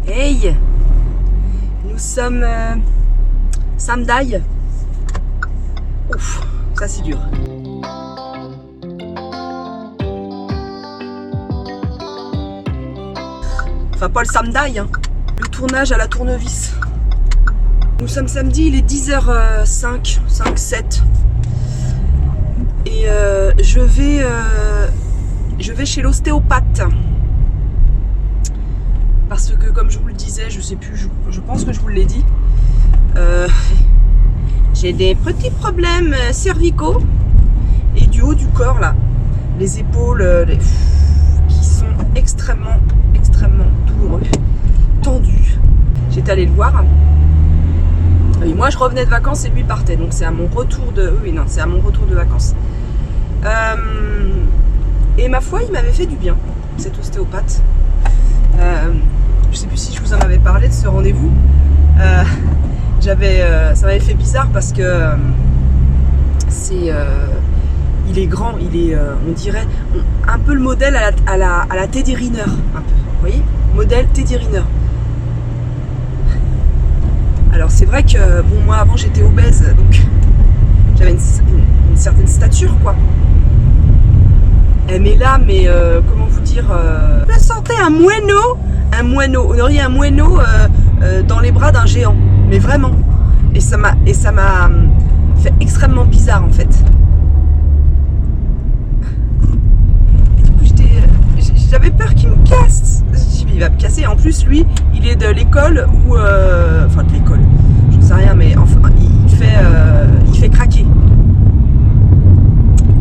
Hey, nous sommes samedi. Ouf, ça c'est dur. Enfin pas le samedi, hein. Le tournage à la tournevis. Nous sommes samedi, il est 10h05, 5-7. Et je vais chez l'ostéopathe. Parce que comme je vous le disais, je sais plus, je pense que je vous l'ai dit, j'ai des petits problèmes cervicaux et du haut du corps là, les épaules qui sont extrêmement douloureux, tendus. J'étais allée le voir. Et moi je revenais de vacances et lui partait, donc c'est à mon retour de vacances. Et ma foi, il m'avait fait du bien, cet ostéopathe. Je sais plus si je vous en avais parlé de ce rendez-vous. Ça m'avait fait bizarre parce que il est grand, il est, on dirait, un peu le modèle à la Teddy Riner, un peu, vous voyez, modèle Teddy Riner. Alors c'est vrai que bon, moi avant j'étais obèse, donc j'avais une certaine stature quoi. Mais là, comment vous dire, je me sentais un moineau, on aurait un moineau dans les bras d'un géant, mais vraiment. Et ça m'a fait extrêmement bizarre en fait. Et du coup j'avais peur qu'il me casse. Il va me casser. En plus lui, il est de l'école où, enfin de l'école, je ne sais rien, mais enfin il fait craquer.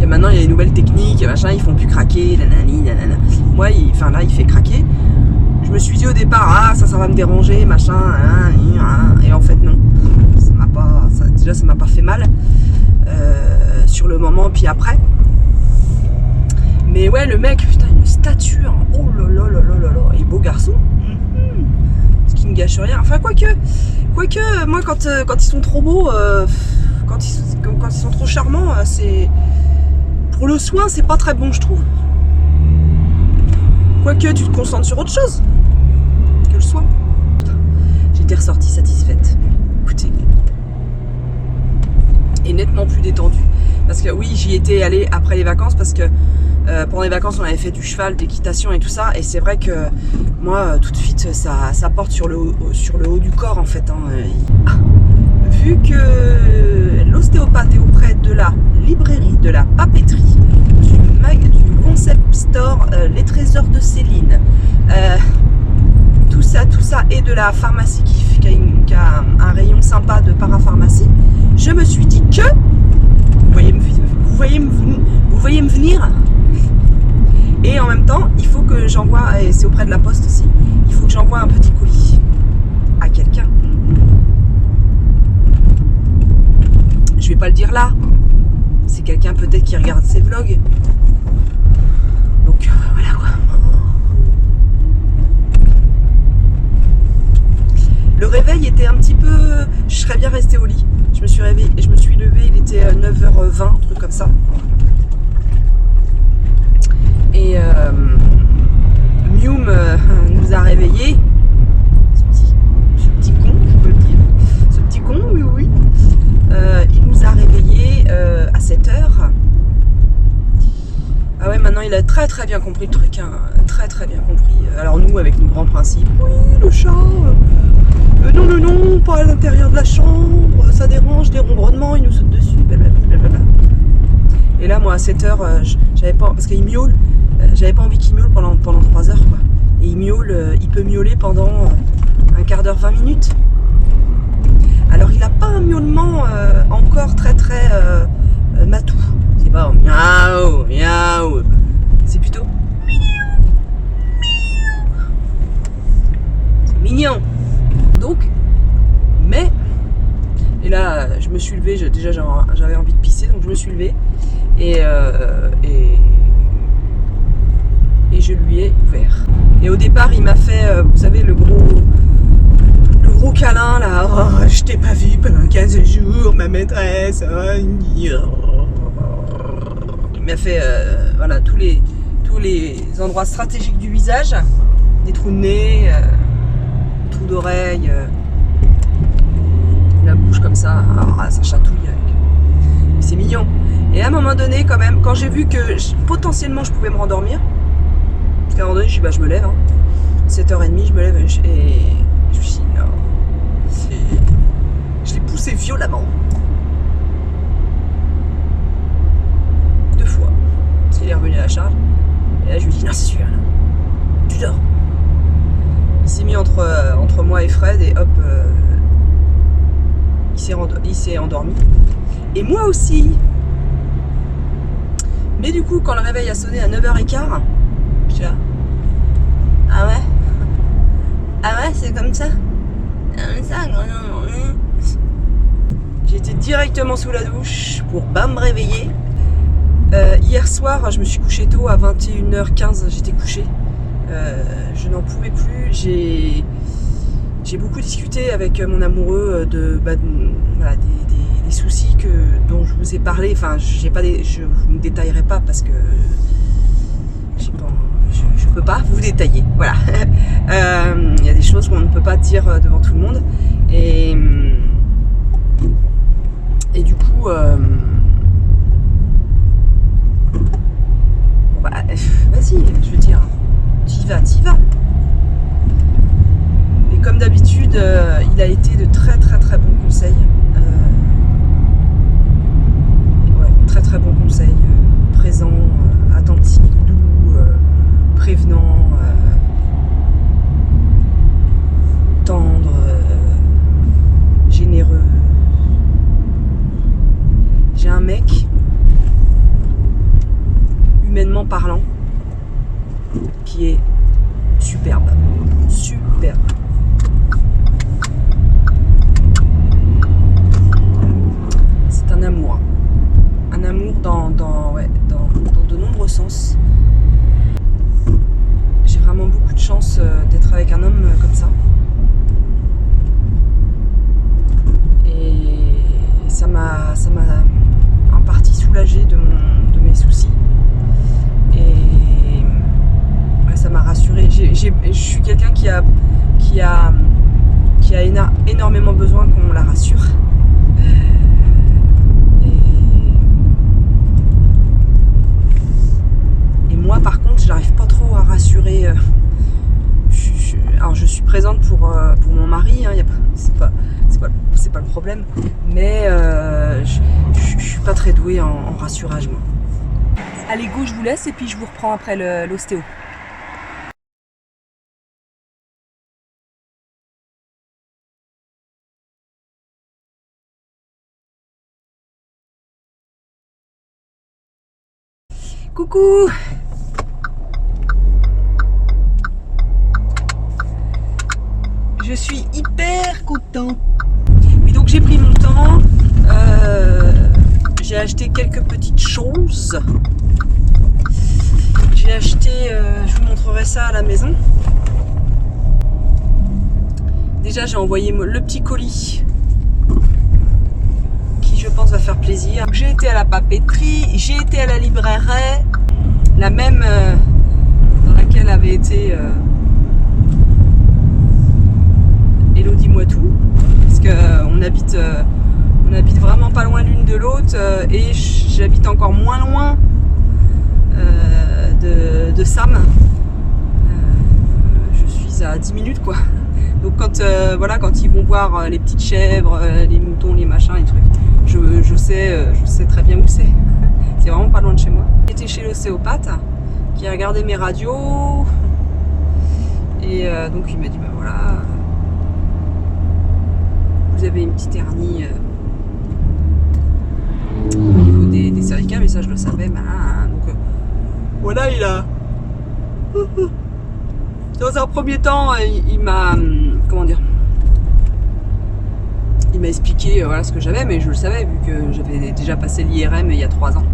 Et maintenant il y a des nouvelles techniques, machin, ils font plus craquer, nanani, nanana. Moi, là il fait craquer. Je me suis dit au départ, ça va me déranger, machin, et en fait non, ça m'a pas fait mal sur le moment, puis après. Mais ouais, le mec, putain, une stature, oh là là là là là là, et beau garçon, ce qui ne gâche rien. Enfin quoique, moi quand ils sont trop beaux, quand ils sont trop charmants, c'est pour le soin, c'est pas très bon, je trouve. Quoique tu te concentres sur autre chose que le soin. J'étais ressortie satisfaite. Écoutez. Et nettement plus détendue. Parce que oui, j'y étais allée après les vacances parce que pendant les vacances, on avait fait du cheval, d'équitation et tout ça. Et c'est vrai que moi, tout de suite, ça porte sur le haut du corps en fait. Vu que l'ostéopathe est auprès de la librairie, de la papeterie, du concept store, les trésors de Céline, tout ça, et de la pharmacie qui a un rayon sympa de parapharmacie, je me suis dit que vous voyez me venir, et en même temps il faut que j'envoie, et c'est auprès de la poste aussi, il faut que j'envoie un petit colis à quelqu'un. Je vais pas le dire là, c'est quelqu'un peut-être qui regarde ses vlogs, donc voilà quoi. Le réveil était un petit peu, je serais bien restée au lit. Je me suis réveillée, je me suis levée, il était 9h20, un truc comme ça. Et Mium nous a réveillés. Ce petit con, je peux le dire. Ce petit con, oui. Il nous a réveillés à 7h. Ah ouais, maintenant il a très bien compris le truc, hein. Très bien compris. Alors nous, avec nos grands principes, oui, le chat, non, pas à l'intérieur de la chambre, ça dérange, des ronronnements, il nous saute dessus, blablabla. Et là, moi, à 7h, j'avais pas, parce qu'il miaule, j'avais pas envie qu'il miaule pendant 3 heures, quoi. Et il peut miauler pendant un quart d'heure, 20 minutes. Alors, il a pas un miaulement encore très matou. C'est pas miaou, miaou. C'est plutôt miaou, miaou. C'est mignon. Donc, et là, je me suis levée, déjà j'avais envie de pisser, donc je me suis levée et je lui ai ouvert. Et au départ, il m'a fait, vous savez, le gros câlin là. Oh, je t'ai pas vu pendant 15 jours, ma maîtresse. Il m'a fait, voilà, tous les endroits stratégiques du visage, des trous de nez. d'oreille, la bouche comme ça, alors, ça chatouille. C'est mignon. Et à un moment donné, quand même, quand j'ai vu que potentiellement je pouvais me rendormir, parce qu'à un moment donné, je dis bah je me lève, hein. 7h30, je me lève et je me suis dit non. Je l'ai poussé violemment. 2 fois. Parce qu'il est revenu à la charge. Et là, je lui dis non, c'est celui-là. Tu dors. Il s'est mis entre moi et Fred et hop, il s'est endormi. Et moi aussi. Mais du coup, quand le réveil a sonné à 9h15, je suis là. Ah ouais? Ah ouais, c'est comme ça? J'ai été directement sous la douche pour pas me réveiller. Hier soir, je me suis couchée tôt, à 21h15, j'étais couchée. Je n'en pouvais plus. J'ai beaucoup discuté avec mon amoureux voilà, des soucis dont je vous ai parlé. Enfin, je vous ne détaillerai pas parce que je peux pas vous détailler. Voilà. Il y a des choses qu'on ne peut pas dire devant tout le monde. Et du coup, vas-y, je veux dire, t'y vas. Et comme d'habitude, il a été de très très très bons conseils. Très très bons conseils. Présent, attentif, doux, prévenant, tendre, généreux. J'ai un mec, humainement parlant, qui est superbe. C'est un amour. Un amour dans de nombreux sens. J'ai vraiment beaucoup de chance d'être avec un homme comme ça. Et ça m'a en partie soulagée de mes soucis. Et ça m'a rassurée. Je suis quelqu'un qui a énormément besoin qu'on la rassure. Et moi, par contre, je n'arrive pas trop à rassurer. Alors, je suis présente pour mon mari, hein, c'est pas le problème. Mais je suis pas très douée en rassurage, moi. Allez, go, je vous laisse et puis je vous reprends après l'ostéo. Coucou! Je suis hyper content. Mais donc j'ai pris mon temps. J'ai acheté quelques petites choses. J'ai acheté, je vous montrerai ça à la maison. Déjà j'ai envoyé le petit colis qui je pense va faire plaisir. J'ai été à la papeterie, j'ai été à la librairie, la même dans laquelle avait été Elodie moi tout, parce qu'on habite vraiment pas loin l'une de l'autre et j'habite encore moins loin de Sam. Je suis à 10 minutes quoi. Donc quand ils vont voir les petites chèvres, les moutons, les machins, les trucs, je sais très bien où c'est. C'est vraiment pas loin de chez moi. J'étais chez l'ostéopathe qui a regardé mes radios et donc il m'a dit bah voilà, vous avez une petite hernie au niveau des cervicales, mais ça je le savais. Donc voilà, il a dans un premier temps il m'a il m'a expliqué ce que j'avais, mais je le savais vu que j'avais déjà passé l'IRM il y a 3 ans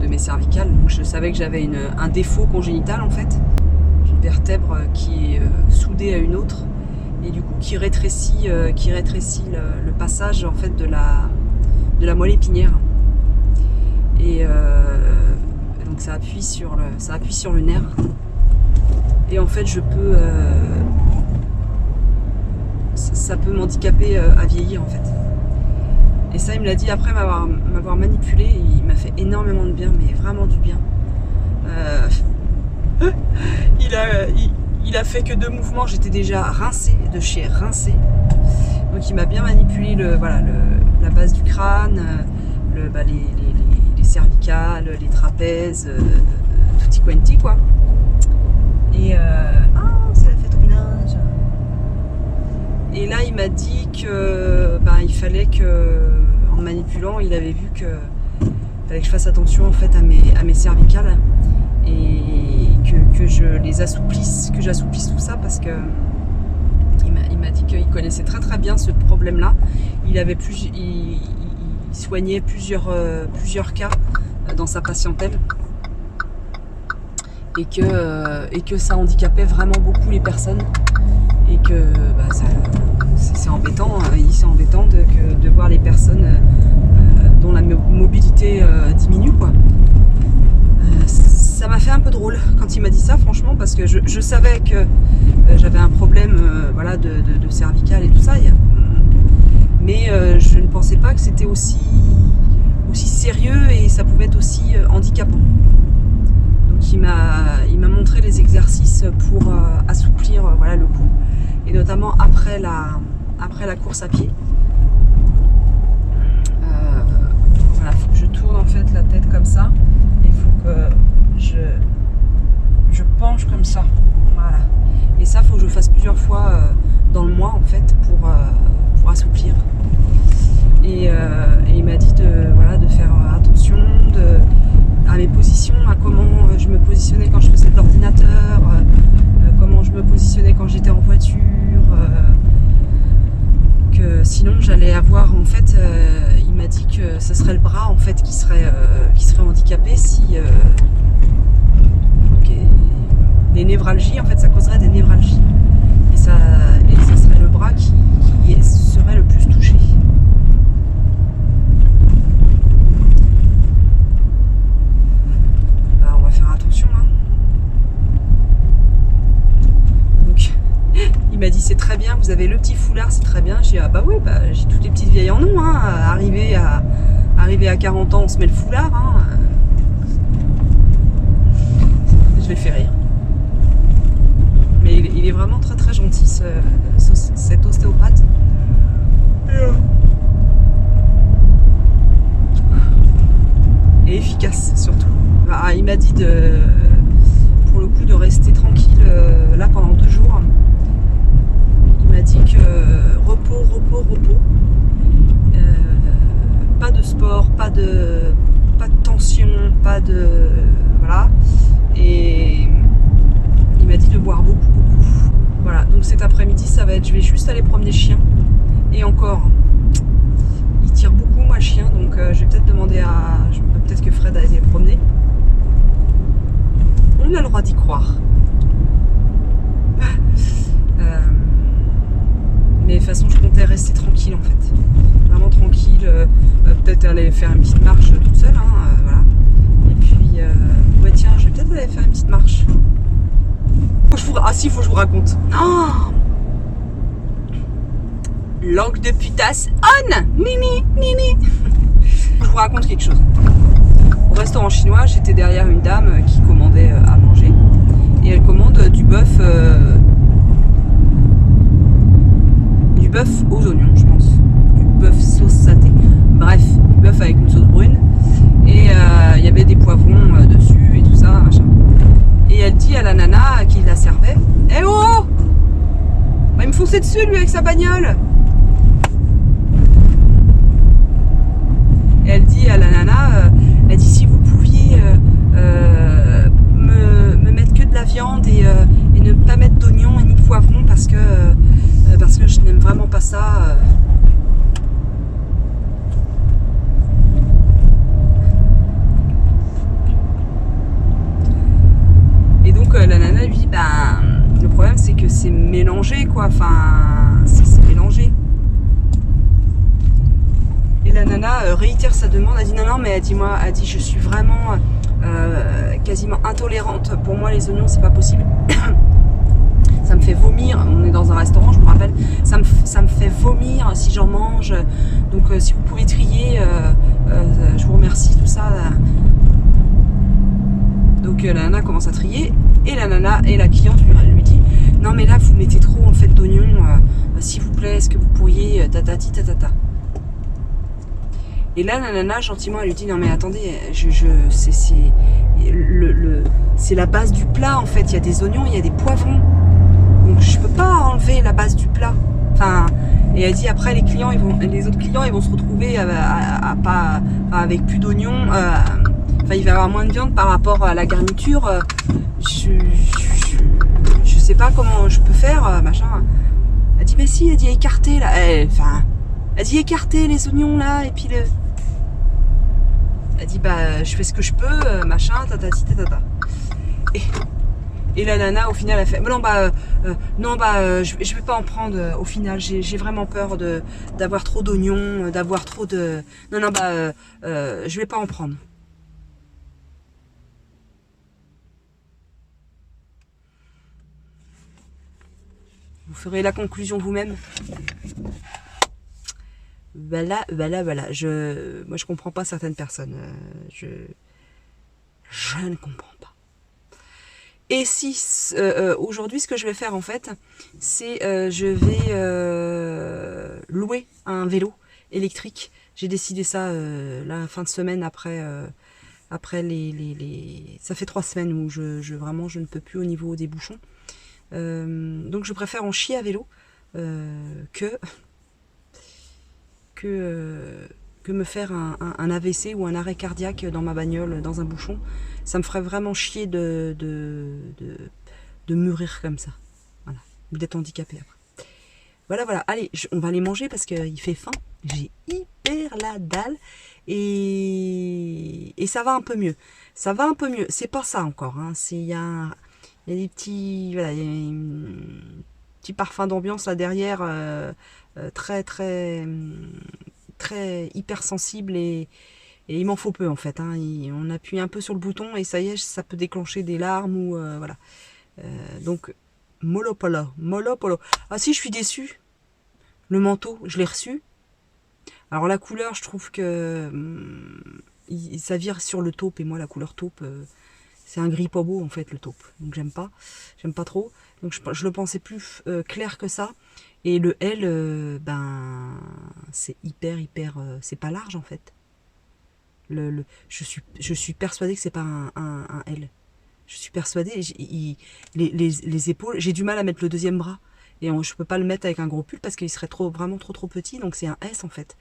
de mes cervicales, donc je savais que j'avais un défaut congénital en fait, une vertèbre qui est soudée à une autre et du coup qui rétrécit le passage en fait de la moelle épinière et donc ça appuie sur le nerf et en fait je peux ça peut m'handicaper à vieillir en fait. Et ça, il me l'a dit après m'avoir manipulé. Il m'a fait énormément de bien, mais vraiment du bien. Il a fait que 2 mouvements, j'étais déjà rincée, de chez rincée. Donc il m'a bien manipulé la base du crâne, les cervicales, les trapèzes, tutti quanti quoi. Et c'est la fête au village. Et là il m'a dit que il fallait que, en manipulant, il avait vu que fallait que je fasse attention en fait à mes cervicales et que je les assouplisse, que j'assouplisse tout ça parce que il m'a dit qu'il connaissait très très bien ce problème-là. Il soignait plusieurs cas dans sa patientèle et que ça handicapait vraiment beaucoup les personnes et que c'est embêtant, c'est embêtant de voir les personnes dont la mobilité diminue quoi. Ça m'a fait un peu drôle quand il m'a dit ça franchement parce que je savais que j'avais un problème de cervicale et tout ça, mais je ne pensais pas que c'était aussi sérieux et ça pouvait être aussi handicapant. Donc il m'a montré les exercices pour assouplir le cou et notamment après la course à pied. Faut que je tourne en fait la tête comme ça. Il faut que je penche comme ça. Voilà. Et ça, faut que je le fasse plusieurs fois dans le mois en fait pour assouplir. Et il m'a dit de faire attention à mes positions, à comment je me positionnais quand je faisais de l'ordinateur, comment je me positionnais quand j'étais en voiture, que sinon j'allais avoir en fait, il m'a dit que ce serait le bras en fait qui serait handicapé si les névralgies en fait, ça causerait des névralgies et ça serait le bras qui serait le plus touché. On va faire attention hein. Donc il m'a dit c'est très bien, vous avez le petit foulard, c'est très bien. J'ai dit oui, j'ai toutes les petites vieilles en ont hein. Arrivé à 40 ans on se met le foulard hein. Je l'ai fait rire. Mais il est vraiment très très gentil cet ostéopathe. Et efficace surtout. Il m'a dit pour le coup de rester tranquille là pendant 2 jours. Il m'a dit que repos. Pas de sport, pas de tension, pas de... Voilà. Et il m'a dit de boire beaucoup. Voilà, donc cet après-midi, ça va être... Je vais juste aller promener le chien. Et encore, il tire beaucoup, moi, le chien. Donc je vais peut-être demander peut-être que Fred a été promener. On a le droit d'y croire. Mais de toute façon, je comptais rester tranquille, en fait. Vraiment tranquille. Peut-être aller faire une petite marche toute seule, hein, voilà. Et puis, ouais, tiens, je vais peut-être aller faire une petite marche. Faut que je vous raconte. Oh, langue de putasse on. Mimi. Je vous raconte quelque chose. Au restaurant chinois, j'étais derrière une dame qui commandait à manger. Et elle commande du bœuf aux oignons, je pense. Du bœuf sauce saté. Bref, du bœuf avec une sauce brune. Et il y avait des poivrons dessus et tout ça, machin. Et elle dit à la nana qui la servait: Eh oh, il me fonçait dessus lui avec sa bagnole. Et elle dit à la nana, elle dit si vous pouviez me mettre que de la viande et ne pas mettre d'oignons et ni de poivrons parce que je n'aime vraiment pas ça. Et donc la nana lui dit le problème c'est que c'est mélangé quoi, enfin c'est mélangé. Et la nana réitère sa demande, elle dit non mais elle dit je suis vraiment quasiment intolérante, pour moi les oignons c'est pas possible. Ça me fait vomir, on est dans dans un restaurant, je me rappelle, ça me fait vomir si j'en mange. Donc si vous pouvez trier, je vous remercie, tout ça. Donc la nana commence à trier et la nana et la cliente lui dit non mais là vous mettez trop en fait d'oignons, s'il vous plaît, est-ce que vous pourriez tatati tatata. Et là la nana gentiment elle lui dit non mais attendez, c'est la base du plat en fait, il y a des oignons, il y a des poivrons, donc je peux pas enlever la base du plat. Enfin, et elle dit après les autres clients ils vont se retrouver pas avec plus d'oignons. Enfin, il va y avoir moins de viande par rapport à la garniture. Je sais pas comment je peux faire, machin. Elle dit mais si, elle dit écarter là. Elle dit écarter les oignons là et puis le. Elle dit bah je fais ce que je peux, machin, tatati tatata. Et la nana au final elle fait non je vais pas en prendre au final, j'ai vraiment peur d'avoir trop d'oignons, d'avoir trop de. Non je vais pas en prendre. Vous ferez la conclusion vous-même. Voilà. Moi, je comprends pas certaines personnes. Je ne comprends pas. Et si aujourd'hui, ce que je vais faire en fait, c'est je vais louer un vélo électrique. J'ai décidé ça la fin de semaine après ça fait 3 semaines où vraiment je ne peux plus au niveau des bouchons. Donc je préfère en chier à vélo que me faire un AVC ou un arrêt cardiaque dans ma bagnole, dans un bouchon. Ça me ferait vraiment chier de mourir comme ça. Voilà. Ou d'être handicapé après. Voilà. Allez, on va aller manger parce qu'il fait faim. J'ai hyper la dalle. Et ça va un peu mieux. Ça va un peu mieux. C'est pas ça encore. Hein. Il y a des petits... Voilà, il y a un petit parfum d'ambiance là derrière. Très hyper sensible et il m'en faut peu en fait. Hein. On appuie un peu sur le bouton et ça y est, ça peut déclencher des larmes ou voilà. Donc molopolo. Ah si, je suis déçue. Le manteau, je l'ai reçu. Alors la couleur, je trouve que ça vire sur le taupe et moi la couleur taupe, c'est un gris pas beau en fait le taupe. Donc j'aime pas trop. Donc je le pensais plus clair que ça. Et le L, c'est hyper, c'est pas large en fait. Je suis persuadée que c'est pas un L. Je suis persuadée. Les épaules, j'ai du mal à mettre le deuxième bras. Et je peux pas le mettre avec un gros pull parce qu'il serait vraiment trop petit. Donc c'est un S en fait.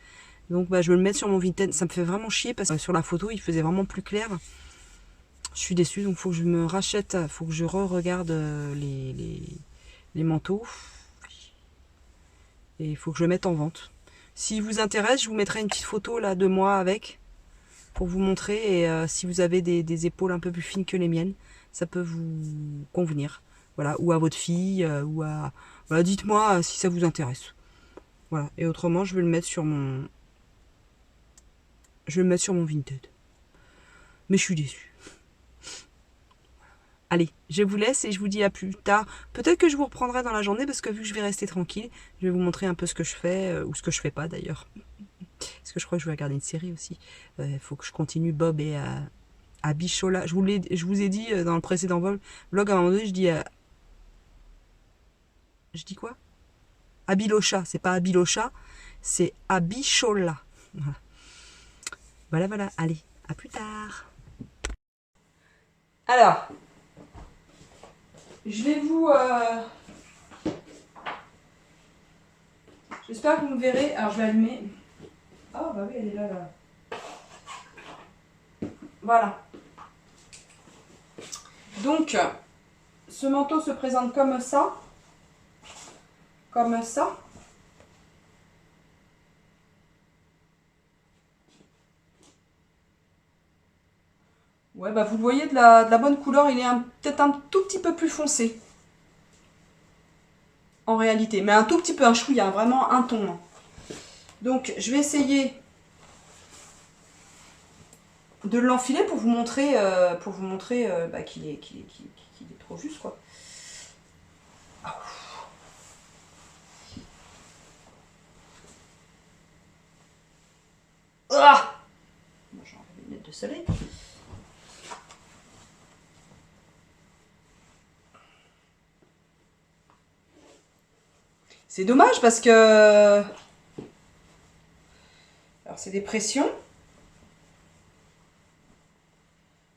Donc je vais le mettre sur mon Vinted. Ça me fait vraiment chier parce que sur la photo, il faisait vraiment plus clair. Je suis déçue. Donc faut que je me rachète. Faut que je re-regarde les manteaux. Et il faut que je le mette en vente. Si vous intéresse, je vous mettrai une petite photo là de moi avec. Pour vous montrer. Et si vous avez des épaules un peu plus fines que les miennes, ça peut vous convenir. Voilà. Ou à votre fille. Ou à... Voilà, dites-moi si ça vous intéresse. Voilà. Et autrement, je vais le mettre sur mon... Vinted. Mais je suis déçue. Allez, je vous laisse et je vous dis à plus tard. Peut-être que je vous reprendrai dans la journée parce que vu que je vais rester tranquille, je vais vous montrer un peu ce que je fais ou ce que je fais pas d'ailleurs. Parce que je crois que je vais regarder une série aussi. Il faut que je continue Bob et à Bichola. Je vous ai dit dans le précédent vlog à un moment donné, je dis quoi? Abilocha, c'est pas Abilocha, c'est Abichola. Voilà. Allez, à plus tard. Alors, je vais vous... J'espère que vous me verrez. Alors, je vais allumer. Ah, bah oui, elle est là. Voilà. Donc, ce manteau se présente comme ça. Comme ça. Ouais, bah vous le voyez de la bonne couleur. Il est peut-être un tout petit peu plus foncé. En réalité. Mais un tout petit peu, un chouïa, vraiment un ton. Donc, je vais essayer de l'enfiler pour vous montrer, qu'il est trop juste, quoi. soleil. C'est dommage parce que... Alors c'est des pressions.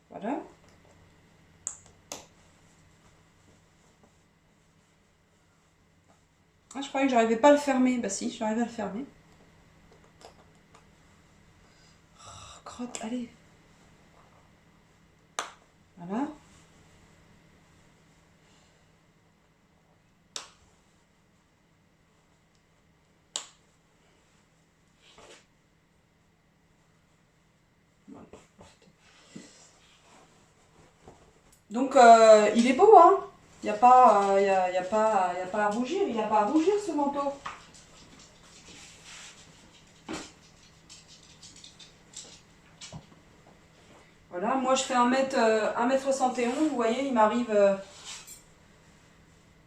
Voilà. Ah, je croyais que j'arrivais pas à le fermer. Bah si, j'arrive à le fermer. Oh, crotte, allez. Voilà. Donc il est beau, hein. Il n'y a pas, y a pas, y a pas à rougir. Il n'y a pas à rougir ce manteau. Voilà, moi je fais 1m71, vous voyez, il m'arrive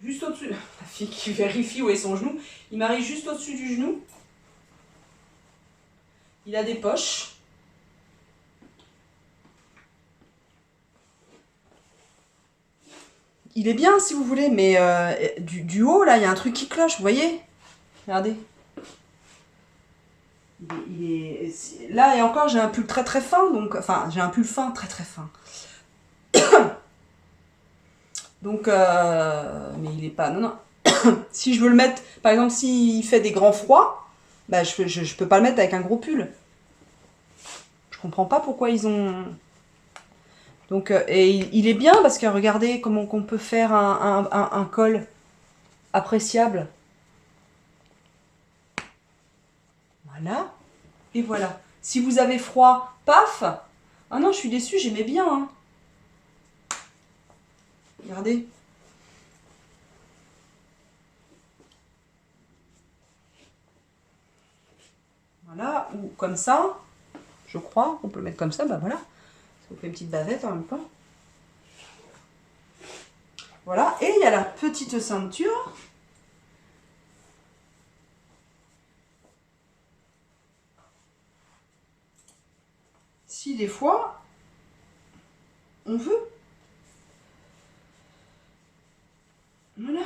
juste au-dessus. La fille qui vérifie où est son genou. Il m'arrive juste au-dessus du genou. Il a des poches. Il est bien si vous voulez, mais du haut là, il y a un truc qui cloche, vous voyez? Regardez. Là et encore, j'ai un pull très très fin, donc enfin j'ai un pull fin très très fin. Donc, mais il est pas. Non, non. Si je veux le mettre, par exemple, s'il fait des grands froids, bah je peux pas le mettre avec un gros pull. Je comprends pas pourquoi ils ont. Donc, et il est bien parce que regardez comment qu'on peut faire un col appréciable. Voilà. Et voilà. Si vous avez froid, paf. Ah non, je suis déçue, j'aimais bien. Hein. Regardez. Voilà, ou comme ça, je crois. On peut le mettre comme ça, bah voilà. Ça vous fait une petite bavette en même temps. Voilà, et il y a la petite ceinture. Si des fois, on veut. Voilà.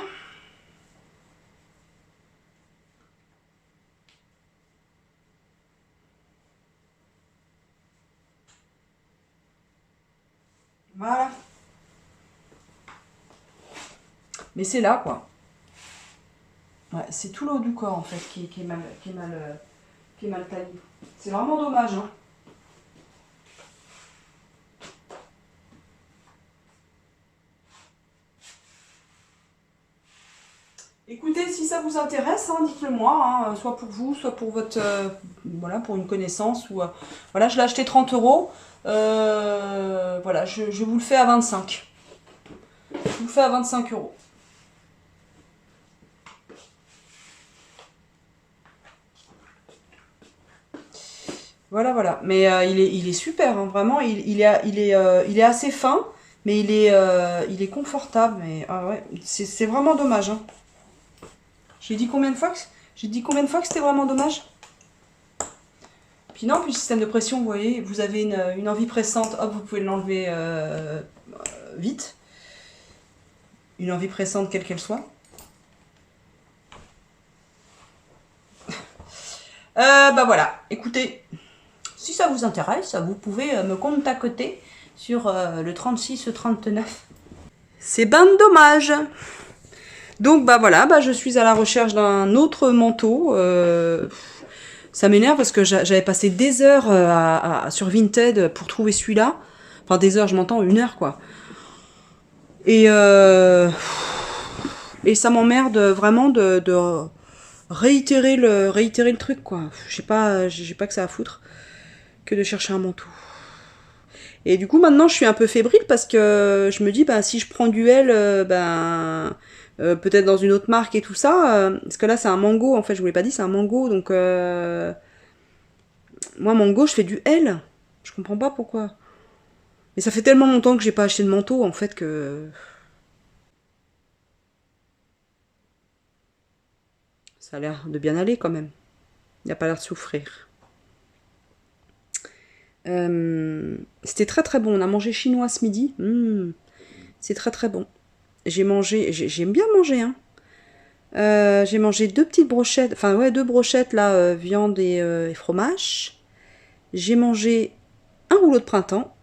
Voilà. Mais c'est là, quoi. Ouais, c'est tout le haut du corps, en fait, qui est mal taillé. C'est vraiment dommage, hein. Écoutez, si ça vous intéresse, hein, dites-le moi, hein, soit pour vous, soit pour votre, voilà, pour une connaissance. Ou, voilà, je l'ai acheté 30 €. Voilà, je vous le fais à 25. Je vous le fais à 25 €. Voilà, voilà. Mais il est super, hein, vraiment. Il est assez fin, mais il est confortable. Mais ah ouais, c'est vraiment dommage. Hein. J'ai dit combien de fois que c'était vraiment dommage? Puis non, puis le système de pression, vous voyez, vous avez une envie pressante, hop, vous pouvez l'enlever vite. Une envie pressante, quelle qu'elle soit. Bah voilà, écoutez, si ça vous intéresse, vous pouvez me contacter sur le 36 39. C'est ben dommage. Donc bah voilà, bah, je suis à la recherche d'un autre manteau. Ça m'énerve parce que j'avais passé des heures sur Vinted pour trouver celui-là. Enfin des heures, je m'entends, 1 heure quoi. Et ça m'emmerde vraiment de réitérer le truc quoi. J'ai pas que ça à foutre que de chercher un manteau. Et du coup maintenant je suis un peu fébrile parce que je me dis bah si je prends du L, peut-être dans une autre marque et tout ça, parce que là c'est un Mango en fait, je vous l'ai pas dit, c'est un Mango, donc moi Mango je fais du L, je comprends pas pourquoi. Mais ça fait tellement longtemps que j'ai pas acheté de manteau en fait que ça a l'air de bien aller quand même. Il a pas l'air de souffrir. C'était très très bon. On a mangé chinois ce midi. C'est très très bon. J'aime bien manger, hein. J'ai mangé 2 petites brochettes, enfin ouais, 2 brochettes là, viande et fromage. J'ai mangé un rouleau de printemps,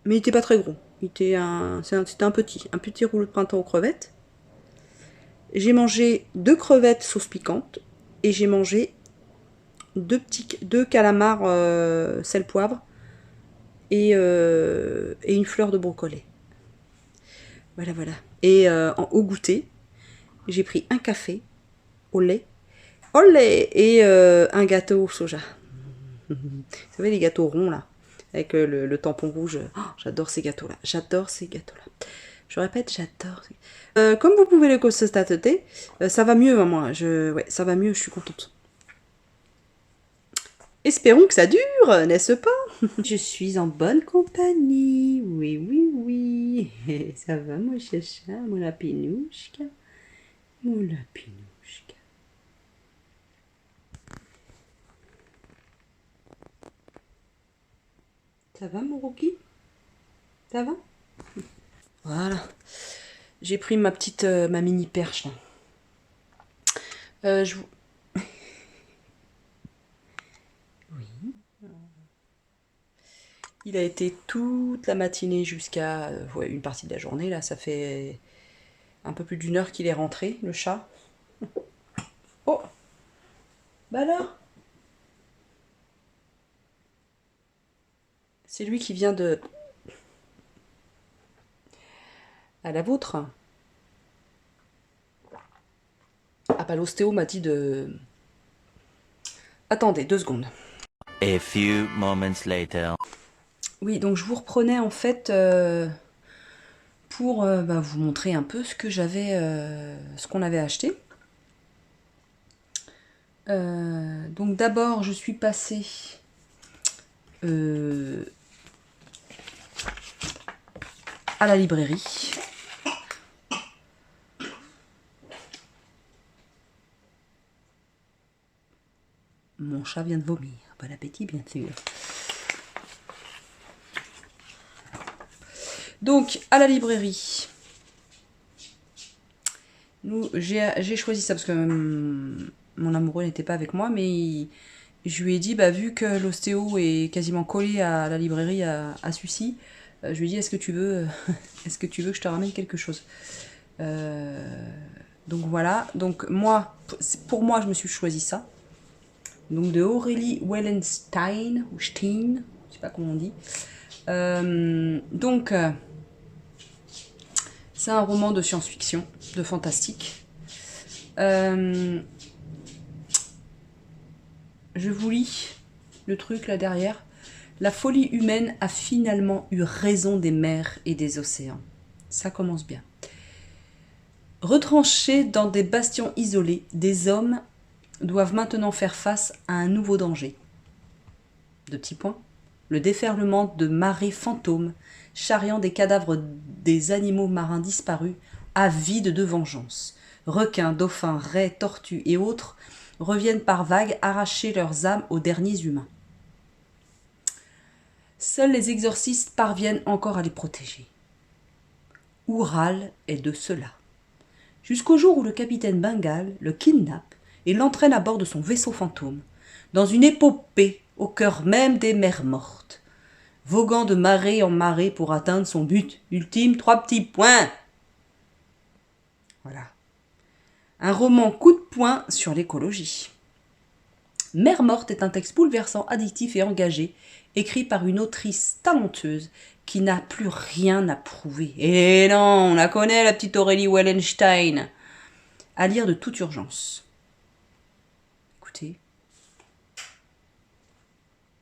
mais il était pas très gros. C'était un petit rouleau de printemps aux crevettes. J'ai mangé 2 crevettes sauce piquante et j'ai mangé 2 calamars sel poivre et une fleur de brocoli. Voilà, voilà. Et au goûter, j'ai pris un café au lait, et un gâteau au soja. Vous savez, les gâteaux ronds là, avec le tampon rouge. Oh, j'adore ces gâteaux-là. J'adore ces gâteaux-là. Je répète, j'adore. Comme vous pouvez le constater, ça va mieux, hein, moi. Ouais, ça va mieux, je suis contente. Espérons que ça dure, n'est-ce pas? Je suis en bonne compagnie. Oui, oui, oui. Ça va, mon chacha, mon lapinouchka. Mon lapinouchka. Ça va, mon rookie? Ça va? Voilà. J'ai pris ma petite, ma mini perche là. Oui. Il a été toute la matinée jusqu'à ouais, une partie de la journée. Là, ça fait un peu plus d'1 heure qu'il est rentré, le chat. Oh! Bah alors? C'est lui qui vient de... À la vôtre? Ah bah l'ostéo m'a dit de... Attendez, 2 secondes. A few moments later. Oui, donc je vous reprenais en fait pour bah, vous montrer un peu ce que j'avais, ce qu'on avait acheté. Donc d'abord, je suis passée à la librairie. Mon chat vient de vomir. Bon appétit, bien sûr. Donc, à la librairie, j'ai choisi ça parce que mon amoureux n'était pas avec moi, mais je lui ai dit, bah, vu que l'ostéo est quasiment collé à la librairie à Sucy, je lui ai dit, est-ce que tu veux que je te ramène quelque chose? Donc voilà, donc moi, pour moi, je me suis choisi ça. Donc de Aurélie Wellenstein, ou Stein, je sais pas comment on dit. Donc, c'est un roman de science-fiction, de fantastique. Je vous lis le truc là derrière. La folie humaine a finalement eu raison des mers et des océans. Ça commence bien. Retranchés dans des bastions isolés, des hommes doivent maintenant faire face à un nouveau danger. 2 petits points. Le déferlement de marées fantômes, charriant des cadavres des animaux marins disparus, avides de vengeance. Requins, dauphins, raies, tortues et autres reviennent par vagues arracher leurs âmes aux derniers humains. Seuls les exorcistes parviennent encore à les protéger. Oural est de cela. Jusqu'au jour où le capitaine Bengal le kidnappe et l'entraîne à bord de son vaisseau fantôme, dans une épopée au cœur même des mers mortes, voguant de marée en marée pour atteindre son but ultime, 3 petits points. Voilà. Un roman coup de poing sur l'écologie. Mère morte est un texte bouleversant, addictif et engagé, écrit par une autrice talentueuse qui n'a plus rien à prouver. Et non, on la connaît, la petite Aurélie Wellenstein. À lire de toute urgence. Écoutez,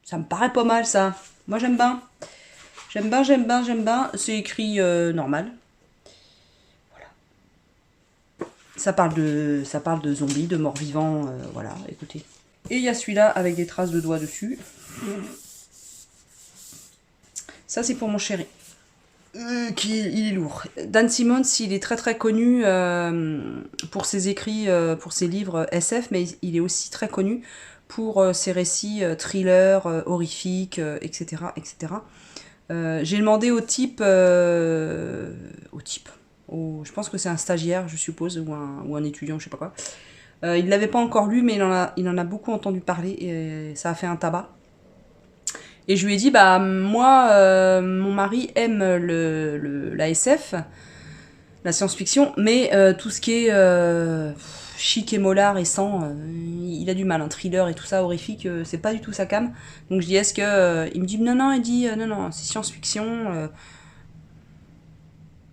ça me paraît pas mal ça. Moi j'aime bien. J'aime bien. C'est écrit normal. Voilà. Ça parle de zombies, de morts vivants. Voilà, écoutez. Et il y a celui-là avec des traces de doigts dessus. Ça c'est pour mon chéri. Il est lourd. Dan Simmons, il est très très connu pour ses écrits, pour ses livres SF, mais il est aussi très connu pour ses récits thrillers, horrifiques, etc. etc. J'ai demandé je pense que c'est un stagiaire, je suppose, ou un étudiant, je sais pas quoi. Il ne l'avait pas encore lu, mais il en a beaucoup entendu parler et ça a fait un tabac. Et je lui ai dit, bah moi, mon mari aime la SF, la science-fiction, mais tout ce qui est chic et mollard et sang, il a du mal. Un thriller et tout ça, horrifique, c'est pas du tout sa came. Donc je dis, est-ce que... il me dit, non, il dit, non, c'est science-fiction.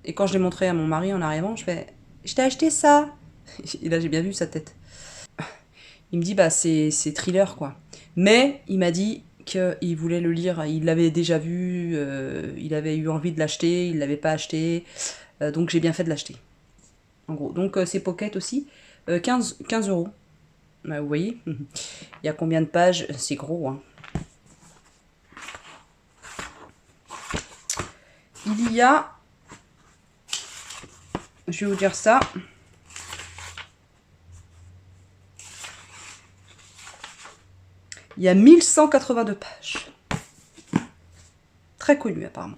Et quand je l'ai montré à mon mari en arrivant, je fais, je t'ai acheté ça. Et là, j'ai bien vu sa tête. Il me dit, bah c'est thriller, quoi. Mais il m'a dit qu'il voulait le lire, il l'avait déjà vu, il avait eu envie de l'acheter, il l'avait pas acheté, donc j'ai bien fait de l'acheter. En gros. Donc c'est Pocket aussi, 15 euros. Bah, vous voyez, il y a combien de pages? C'est gros, hein. Il y a, je vais vous dire ça, il y a 1182 pages. Très connu apparemment.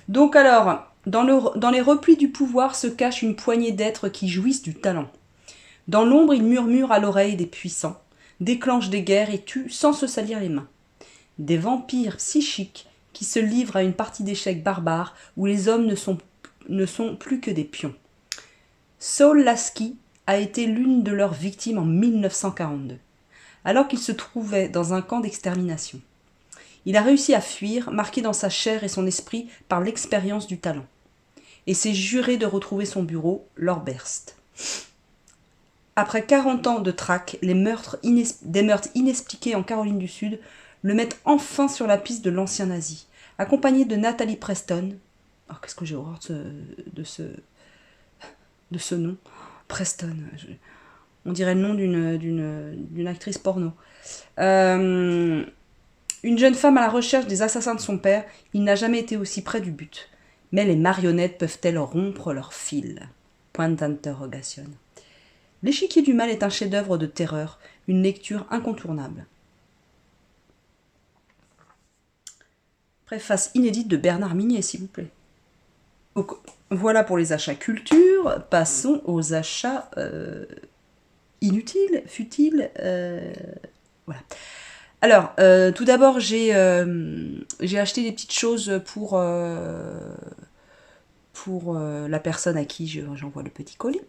Donc alors, dans les replis du pouvoir se cache une poignée d'êtres qui jouissent du talent. Dans l'ombre, ils murmurent à l'oreille des puissants, déclenchent des guerres et tuent sans se salir les mains. Des vampires psychiques qui se livrent à une partie d'échecs barbares où les hommes ne sont plus que des pions. Saul Lasky a été l'une de leurs victimes en 1942, alors qu'il se trouvait dans un camp d'extermination. Il a réussi à fuir, marqué dans sa chair et son esprit par l'expérience du talent, et s'est juré de retrouver son bureau, l'Orberst. Après 40 ans de traque, des meurtres inexpliqués en Caroline du Sud le mettent enfin sur la piste de l'ancien nazi, accompagné de Nathalie Preston. Oh, qu'est-ce que j'ai horreur de ce nom, Preston. On dirait le nom d'une actrice porno. Une jeune femme à la recherche des assassins de son père, il n'a jamais été aussi près du but. Mais les marionnettes peuvent-elles rompre leur fil? Point d'interrogation. L'échiquier du mal est un chef-d'œuvre de terreur, une lecture incontournable. Préface inédite de Bernard Minier, s'il vous plaît. Donc, voilà pour les achats culture. Passons aux achats inutiles, futiles. Voilà. Alors, tout d'abord, j'ai acheté des petites choses pour la personne à qui j'envoie le petit colis.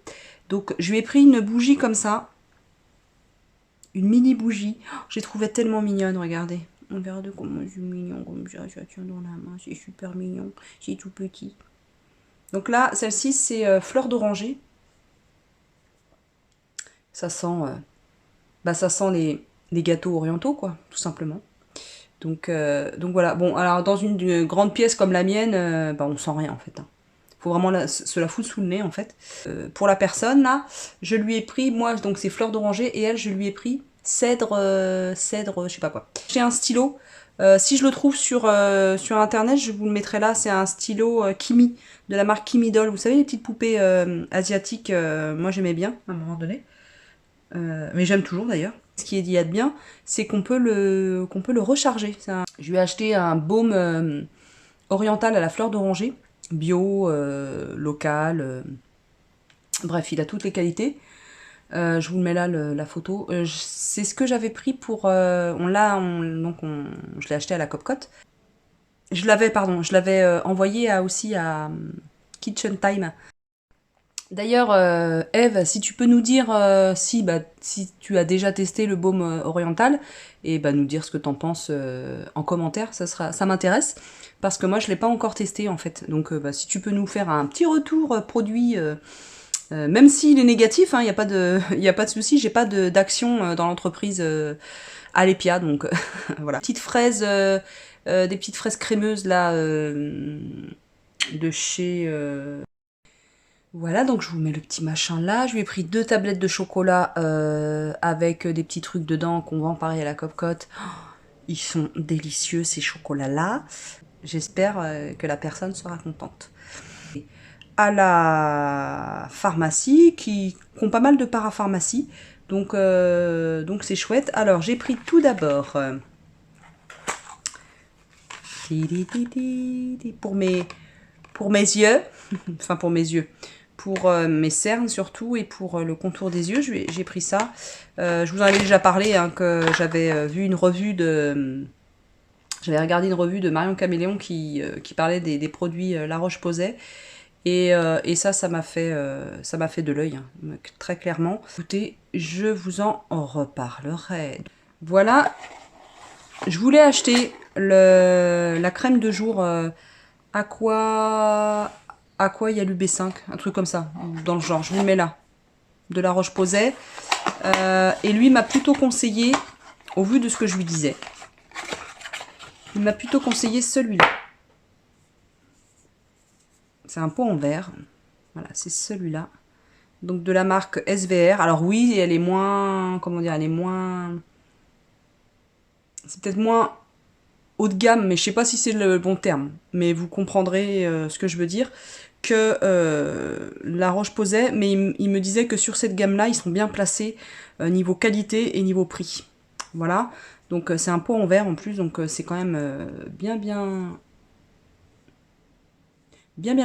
Donc, je lui ai pris une bougie comme ça. Une mini bougie. Oh, j'ai trouvé tellement mignonne, regardez. Regardez comment c'est mignon, comme ça tient dans la main. C'est super mignon. C'est tout petit. Donc là, celle-ci, c'est fleur d'oranger. Ça sent, ça sent les gâteaux orientaux, quoi, tout simplement. Donc voilà. Bon, alors dans une grande pièce comme la mienne, on sent rien en fait. Faut vraiment se la foutre sous le nez en fait. Pour la personne là, je lui ai pris, moi donc c'est fleur d'oranger et elle je lui ai pris cèdre, je sais pas quoi. J'ai un stylo. Si je le trouve sur internet, je vous le mettrai là. C'est un stylo Kimi de la marque Kimi Doll. Vous savez les petites poupées asiatiques. Moi j'aimais bien à un moment donné, mais j'aime toujours d'ailleurs. Ce qui est dit de bien, c'est qu'on peut le recharger. Je lui ai acheté un baume oriental à la fleur d'oranger, bio, local. Bref, il a toutes les qualités. Je vous le mets là, la photo. C'est ce que j'avais pris pour... je l'ai acheté à la Copcote. Je l'avais envoyé aussi à Kitchen Time. D'ailleurs, Eve, si tu peux nous dire si tu as déjà testé le baume oriental, et nous dire ce que t'en penses en commentaire, ça m'intéresse, parce que moi je l'ai pas encore testé en fait. Donc si tu peux nous faire un petit retour produit, même s'il est négatif, il n'y a pas de souci, j'ai pas d'action dans l'entreprise Alepia, donc voilà. Des petites fraises crémeuses là de chez... Voilà, donc je vous mets le petit machin là. Je lui ai pris 2 tablettes de chocolat avec des petits trucs dedans qu'on vend pareil à la Copcote. Oh, ils sont délicieux ces chocolats-là. J'espère que la personne sera contente. À la pharmacie, qui qui ont pas mal de parapharmacie. Donc c'est chouette. Alors, j'ai pris tout d'abord... pour mes yeux, enfin pour mes yeux, pour mes cernes surtout, et pour le contour des yeux, j'ai pris ça. Je vous en avais déjà parlé, hein, que j'avais vu une revue de... J'avais regardé une revue de Marion Caméléon qui parlait des produits La Roche-Posay. Et ça m'a fait de l'œil, hein, très clairement. Écoutez, je vous en reparlerai. Voilà, je voulais acheter la crème de jour Aqua Yalu B5, un truc comme ça, dans le genre, je vous le mets là, de La Roche-Posay. Et lui m'a plutôt conseillé, au vu de ce que je lui disais, il m'a plutôt conseillé celui-là. C'est un pot en verre. Voilà, c'est celui-là. Donc de la marque SVR. Alors oui, elle est moins... Comment dire, elle est moins... C'est peut-être moins haut de gamme, mais je sais pas si c'est le bon terme. Mais vous comprendrez ce que je veux dire. Que La Roche-Posay, mais il me disait que sur cette gamme-là, ils sont bien placés niveau qualité et niveau prix. Voilà. Donc c'est un pot en verre en plus, donc c'est quand même bien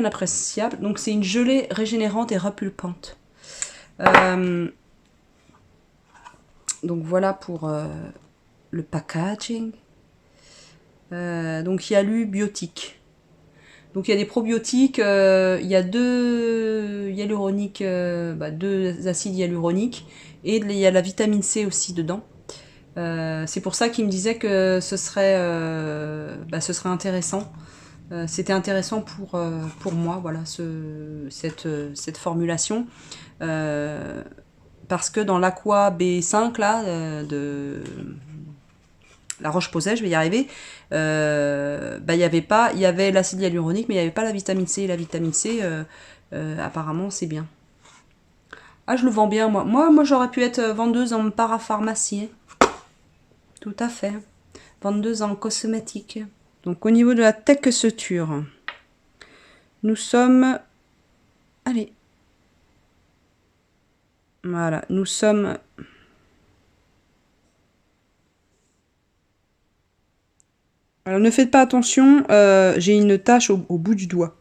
appréciable. Donc c'est une gelée régénérante et repulpante. Donc voilà pour le packaging. Donc Yalu biotique. Donc il y a des probiotiques, il y a deux hyaluroniques, deux acides hyaluroniques, et il y a la vitamine C aussi dedans. C'est pour ça qu'il me disait que ce serait intéressant. C'était intéressant pour moi, voilà, cette formulation. Parce que dans l'Aqua B5, là, de La Roche-Posay, je vais y arriver, il y avait l'acide hyaluronique, mais il n'y avait pas la vitamine C. Et la vitamine C, apparemment, c'est bien. Ah, je le vends bien, moi. Moi j'aurais pu être vendeuse en parapharmacie. Tout à fait. Vendeuse en cosmétique. Donc au niveau de la texture, nous sommes... Allez. Voilà, nous sommes... Alors ne faites pas attention, j'ai une tache au bout du doigt.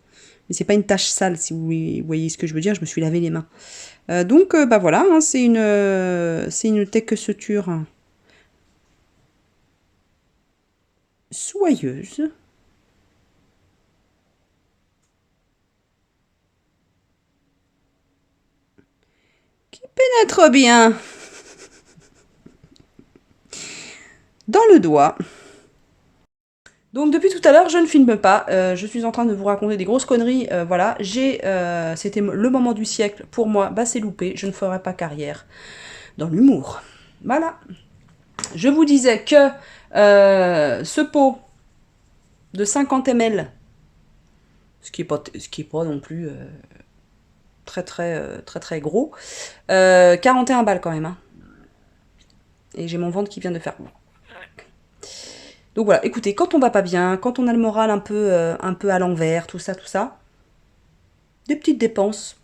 Mais c'est pas une tache sale, si vous voyez ce que je veux dire, je me suis lavé les mains. Donc voilà, hein, c'est une texture soyeuse. Qui pénètre bien dans le doigt. Donc depuis tout à l'heure, je ne filme pas, je suis en train de vous raconter des grosses conneries, voilà, c'était le moment du siècle, pour moi, bah c'est loupé, je ne ferai pas carrière dans l'humour. Voilà. Je vous disais que ce pot de 50 ml, ce qui est pas non plus très gros, 41 balles quand même, hein. Et j'ai mon ventre qui vient de faire... Donc voilà, écoutez, quand on va pas bien, quand on a le moral un peu à l'envers, tout ça, des petites dépenses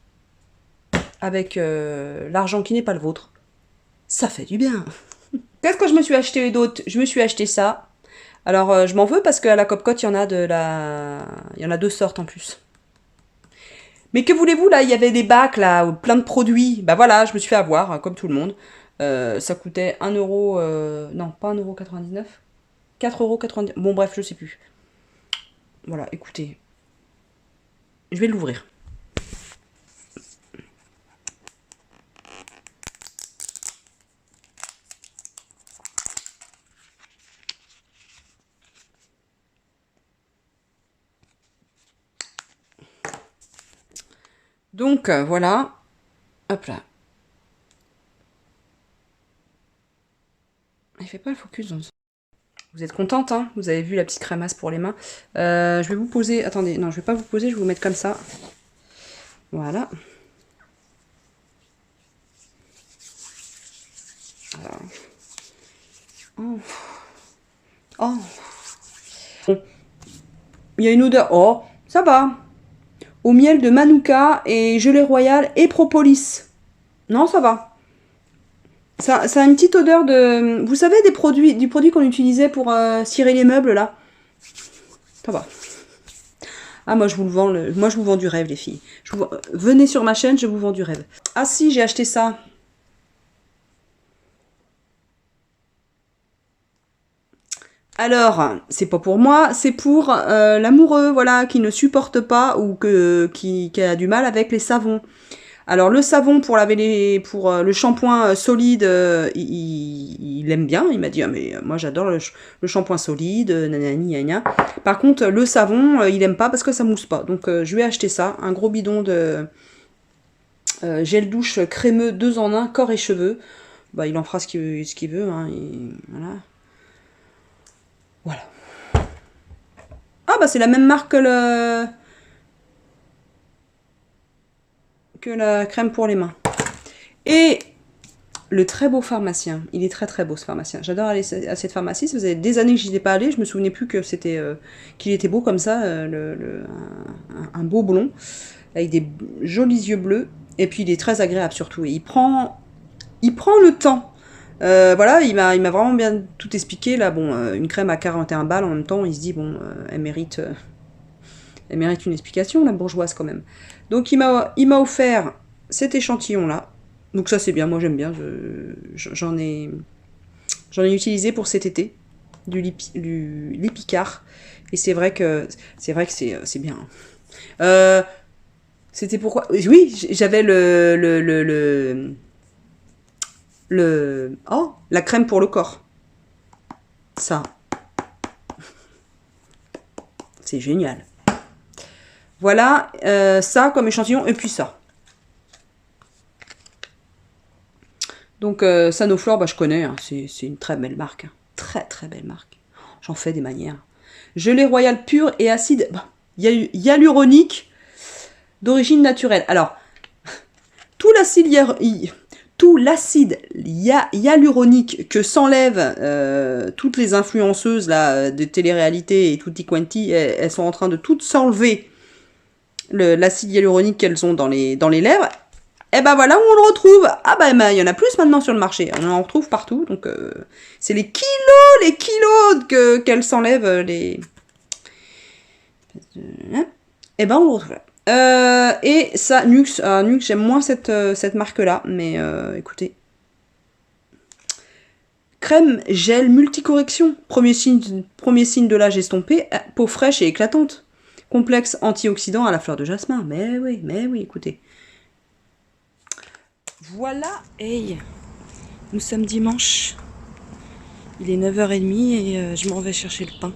avec l'argent qui n'est pas le vôtre, ça fait du bien. Qu'est-ce que je me suis acheté d'autre? Je me suis acheté ça. Alors je m'en veux parce qu'à la Copcote, il y en a deux sortes en plus. Mais que voulez-vous, là, il y avait des bacs, là, plein de produits. Bah voilà, je me suis fait avoir, comme tout le monde. Ça coûtait 1 euro... non, pas 1,99 €. 4,90 €. Bon, bref, je sais plus. Voilà, écoutez. Je vais l'ouvrir. Donc, voilà. Hop là. Il fait pas le focus dans le... Vous êtes contente, hein? Vous avez vu la petite cramasse pour les mains. Je vais vous poser... Attendez, non, je vais pas vous poser, je vais vous mettre comme ça. Voilà. Alors. Oh. Oh. Bon. Il y a une odeur... Oh, ça va. Au miel de manuka et gelée royale et propolis. Non, ça va. Ça a une petite odeur de... Vous savez, du produit qu'on utilisait pour cirer les meubles, là? Ça va. Ah, moi, je vous vends du rêve, les filles. Venez sur ma chaîne, je vous vends du rêve. Ah si, j'ai acheté ça. Alors, c'est pas pour moi, c'est pour l'amoureux, voilà, qui ne supporte pas ou qui a du mal avec les savons. Alors le savon pour laver le shampoing solide, il aime bien. Il m'a dit ah mais moi j'adore le shampoing solide, nanani nanana. Par contre le savon, il aime pas parce que ça mousse pas. Donc je lui ai acheté ça, un gros bidon de gel douche crémeux 2 en 1, corps et cheveux. Bah il en fera ce qu'il veut, hein, voilà. Voilà. Ah bah c'est la même marque que la crème pour les mains. Et le très beau pharmacien, il est très très beau ce pharmacien. J'adore aller à cette pharmacie, ça faisait des années que j'y étais pas allée, je me souvenais plus que c'était qu'il était beau comme ça, un beau blond, avec des jolis yeux bleus, et puis il est très agréable surtout, et il prend le temps. Voilà, il m'a vraiment bien tout expliqué, là, bon, une crème à 41 balles, en même temps, il se dit, bon, elle mérite une explication, la bourgeoise, quand même. Donc, il m'a offert cet échantillon-là. Donc, ça, c'est bien. Moi, j'aime bien. J'en ai utilisé pour cet été. Du Lipicard. Et c'est vrai que c'est bien. C'était pourquoi... Oui, j'avais la crème pour le corps. Ça. C'est génial. Voilà, ça comme échantillon, et puis ça. Donc, Sanoflore, bah, je connais, hein, c'est une très belle marque. Hein. Très, très belle marque. J'en fais des manières. Gelée royale pure et acide hyaluronique d'origine naturelle. Alors, tout l'acide hyaluronique que s'enlèvent toutes les influenceuses là, de télé-réalité et tutti quanti, elles sont en train de toutes s'enlever l'acide hyaluronique qu'elles ont dans les lèvres, et ben voilà où on le retrouve. Ah ben il y en a plus maintenant sur le marché, on en retrouve partout, donc c'est les kilos qu'elles s'enlèvent et ben on le retrouve là. Et ça, Nux, j'aime moins cette marque-là, mais écoutez. Crème gel multicorrection, premier signe de l'âge estompé, peau fraîche et éclatante. Complexe antioxydant à la fleur de jasmin. Mais oui, écoutez. Voilà, hey, nous sommes dimanche. Il est 9h30 et je m'en vais chercher le pain.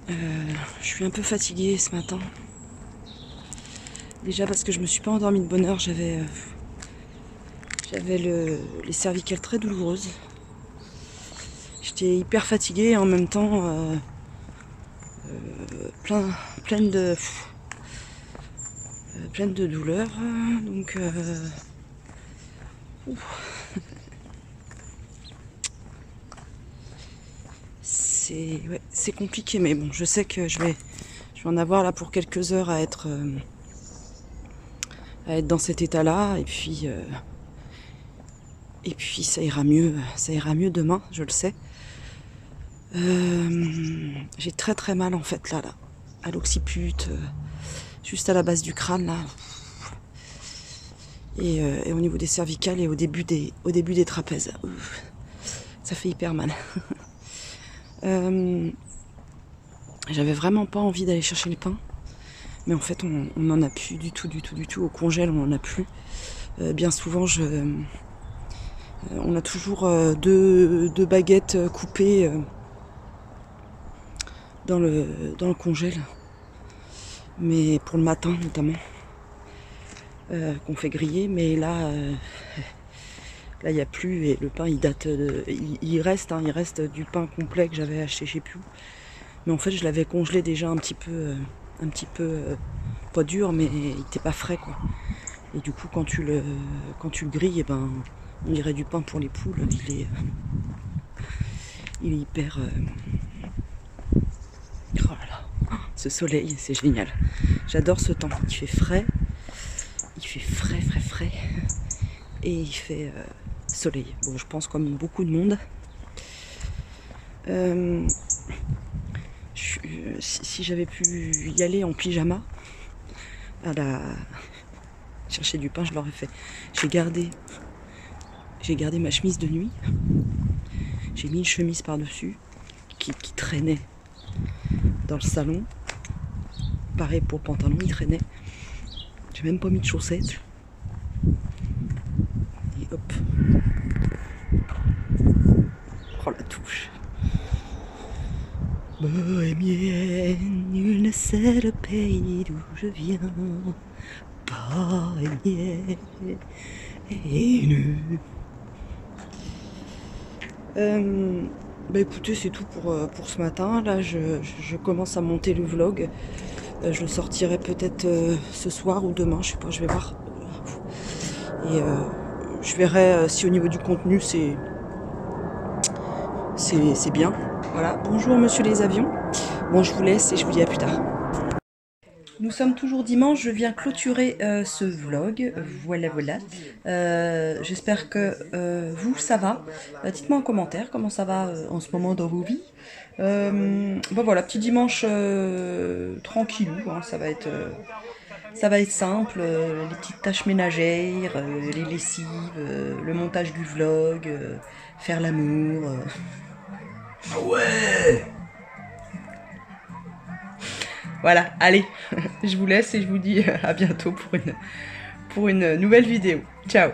Je suis un peu fatiguée ce matin. Déjà parce que je me suis pas endormie de bonne heure, j'avais les cervicales très douloureuses. J'étais hyper fatiguée et en même temps pleine de douleurs. Donc c'est compliqué, mais bon, je sais que je vais en avoir là pour quelques heures à être dans cet état-là, et puis ça ira mieux demain, je le sais. J'ai très très mal en fait là, à l'occiput, juste à la base du crâne là, et au niveau des cervicales et au début des trapèzes. Ça fait hyper mal. J'avais vraiment pas envie d'aller chercher le pain, mais en fait on n'en a plus du tout. Au congèle on n'en a plus. Bien souvent on a toujours deux baguettes coupées dans le congèle, mais pour le matin notamment, qu'on fait griller, mais là il n'y a plus, et le pain il date il reste du pain complet que j'avais acheté chez Piou, mais en fait je l'avais congelé déjà un petit peu pas dur, mais il n'était pas frais quoi, et du coup quand tu le grilles, et ben on dirait du pain pour les poules. Il est hyper oh là là, ce soleil c'est génial, j'adore ce temps, il fait frais, fait frais, frais, frais. Et il fait soleil. Bon, je pense comme beaucoup de monde. Si j'avais pu y aller en pyjama, chercher du pain, je l'aurais fait. J'ai gardé ma chemise de nuit. J'ai mis une chemise par-dessus qui traînait dans le salon. Pareil pour le pantalon, il traînait. J'ai même pas mis de chaussettes. Et hop. Oh la touche. Bohémienne, nul ne sait le pays d'où je viens. Bohémienne. Bah écoutez, c'est tout pour ce matin. Là, je commence à monter le vlog. Je le sortirai peut-être ce soir ou demain, je sais pas, je vais voir. Et je verrai si au niveau du contenu c'est bien. Voilà, bonjour monsieur les avions. Bon, je vous laisse et je vous dis à plus tard. Nous sommes toujours dimanche, je viens clôturer ce vlog, voilà. J'espère que vous, ça va. Dites-moi en commentaire comment ça va en ce moment dans vos vies. Bon voilà, petit dimanche tranquillou, hein, ça va être simple, les petites tâches ménagères, les lessives, le montage du vlog, faire l'amour. Ouais. Voilà, allez, je vous laisse et je vous dis à bientôt pour une nouvelle vidéo. Ciao.